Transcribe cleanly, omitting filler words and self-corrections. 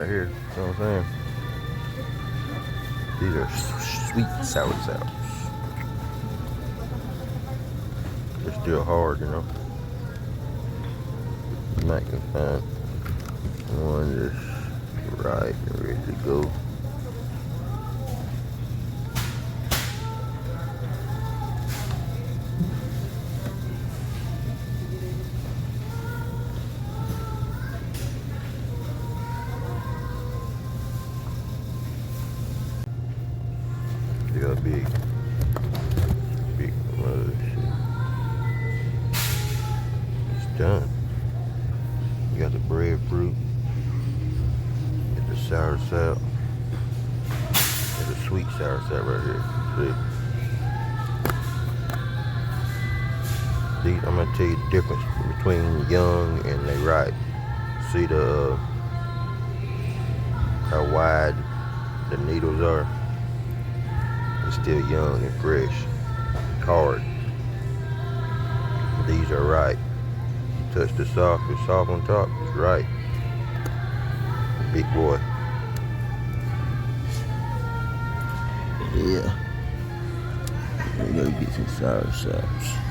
Right here, you know what I'm saying? These are sweet soursops. They're still hard, you know. You might can find one that's right and ready to go. They got big shit. It's done. You got the breadfruit, get the soursop, and the sweet soursop right here. See? These, I'm gonna tell you the difference between young and they ripe. See how wide the needles are? It's still young and fresh, hard. These are ripe. Touch the soft, it's soft on top, it's right. Big boy. Yeah. We gotta get some soursops.